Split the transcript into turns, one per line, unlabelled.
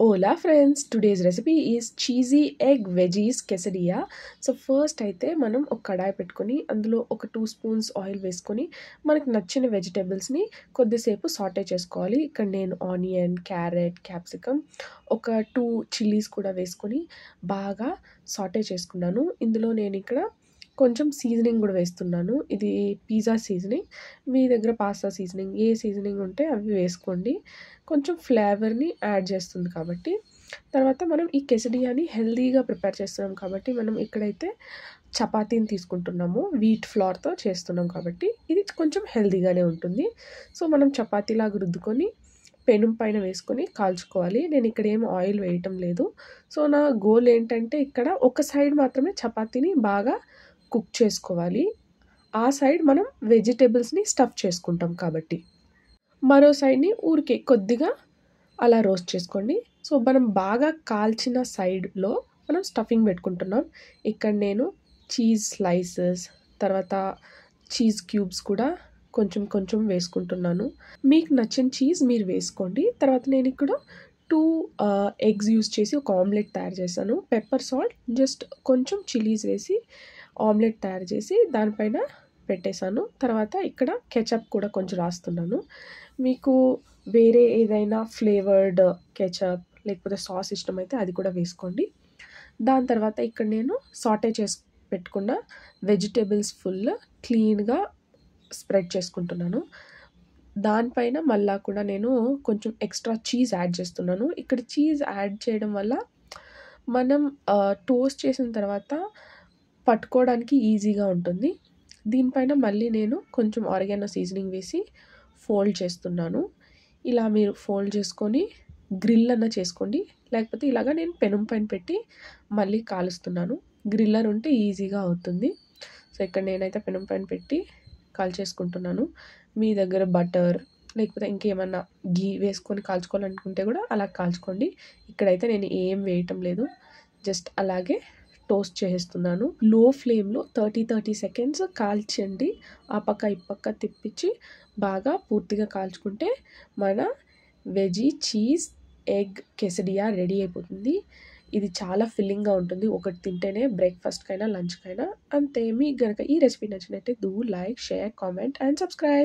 Hola friends, today's recipe is cheesy egg veggies quesadilla. So first అయితే మనం ఒక కడాయి పెట్టుకొని అందులో ఒక 2 స్పూన్స్ ఆయిల్ వేసుకొని మనకు నచ్చిన వెజిటేబుల్స్ని కొద్దిసేపు సాటే చేసుకోవాలి. ఇక్కడ నేను ఆనియన్, క్యారెట్, క్యాప్సికమ్, ఒక 2 చిల్లీస్ కూడా వేసుకొని బాగా సాటే చేసుకున్నాను. ఇందులో నేను ఇక్కడ కొంచెం సీజనింగ్ కూడా వేస్తున్నాను. ఇది పిజ్జా సీజనింగ్. మీ దగ్గర పాస్తా సీజనింగ్ ఏ సీజనింగ్ ఉంటే అవి వేసుకోండి. కొంచెం ఫ్లేవర్ని యాడ్ చేస్తుంది కాబట్టి. తర్వాత మనం ఈ quesadilలాని హెల్తీగా ప్రిపేర్ చేస్తున్నాం కాబట్టి మనం ఇక్కడైతే చపాతీని తీసుకుంటున్నాము. వీట్ ఫ్లోర్తో చేస్తున్నాం కాబట్టి ఇది కొంచెం హెల్తీగానే ఉంటుంది. సో మనం చపాతీలాగా రుద్దుకొని పెనం పైన వేసుకొని కాల్చుకోవాలి. నేను ఇక్కడ ఏం ఆయిల్ వేయటం లేదు. సో నా గోల్ ఏంటంటే ఇక్కడ ఒక సైడ్ మాత్రమే చపాతీని బాగా కుక్ చేసుకోవాలి. ఆ సైడ్ మనం వెజిటేబుల్స్ని స్టఫ్ చేసుకుంటాం కాబట్టి. మరో సైడ్ని ఊరికే కొద్దిగా అలా రోస్ట్ చేసుకోండి. సో మనం బాగా కాల్చిన సైడ్లో మనం స్టఫింగ్ పెట్టుకుంటున్నాం. ఇక్కడ నేను చీజ్ స్లైసెస్, తర్వాత చీజ్ క్యూబ్స్ కూడా కొంచెం కొంచెం వేసుకుంటున్నాను. మీకు నచ్చిన చీజ్ మీరు వేసుకోండి. తర్వాత నేను ఇక్కడ 2 ఎగ్స్ యూస్ చేసి ఒక ఆమ్లెట్ తయారు చేశాను. పెప్పర్, సాల్ట్, జస్ట్ కొంచెం చిల్లీస్ వేసి ఆమ్లెట్ తయారు చేసి దానిపైన పెట్టేశాను. తర్వాత ఇక్కడ కెచప్ కూడా కొంచెం రాస్తున్నాను. మీకు వేరే ఏదైనా ఫ్లేవర్డ్ కెచప్ లేకపోతే సాస్ ఇష్టమైతే అది కూడా వేసుకోండి. దాని తర్వాత ఇక్కడ నేను సాటే చేసి పెట్టుకున్న వెజిటేబుల్స్ ఫుల్ క్లీన్గా స్ప్రెడ్ చేసుకుంటున్నాను. దానిపైన మళ్ళా కూడా నేను కొంచెం ఎక్స్ట్రా చీజ్ యాడ్ చేస్తున్నాను. ఇక్కడ చీజ్ యాడ్ చేయడం వల్ల మనం టోస్ట్ చేసిన తర్వాత పట్టుకోవడానికి ఈజీగా ఉంటుంది. దీనిపైన మళ్ళీ నేను కొంచెం ఆరిగానో సీజనింగ్ వేసి ఫోల్డ్ చేస్తున్నాను. ఇలా మీరు ఫోల్డ్ చేసుకొని గ్రిల్ అన్న చేసుకోండి. లేకపోతే ఇలాగా నేను పెనం పైన పెట్టి మళ్ళీ కాలుస్తున్నాను. గ్రిల్లర్ ఉంటే ఈజీగా అవుతుంది. సో ఇక్కడ నేనైతే పెనం పైన పెట్టి కాల్చేసుకుంటున్నాను. మీ దగ్గర బటర్ లేకపోతే ఇంకేమన్నా గీ వేసుకొని కాల్చుకోవాలనుకుంటే కూడా అలా కాల్చుకోండి. ఇక్కడైతే నేను ఏం వేయటం లేదు. జస్ట్ అలాగే టోస్ట్ చేస్తున్నాను. లో ఫ్లేమ్లో 30 సెకండ్స్ కాల్చండి. ఆ పక్క ఈ పక్క తిప్పించి బాగా పూర్తిగా కాల్చుకుంటే మన veggie cheese egg quesadilla ready అయిపోతుంది. ఇది చాలా ఫిల్లింగ్గా ఉంటుంది. ఒకటి తింటేనే బ్రేక్ఫాస్ట్కైనా లంచ్కైనా అంతే. మీకు కనుక ఈ రెసిపీ నచ్చినట్టే do like, share, comment and subscribe.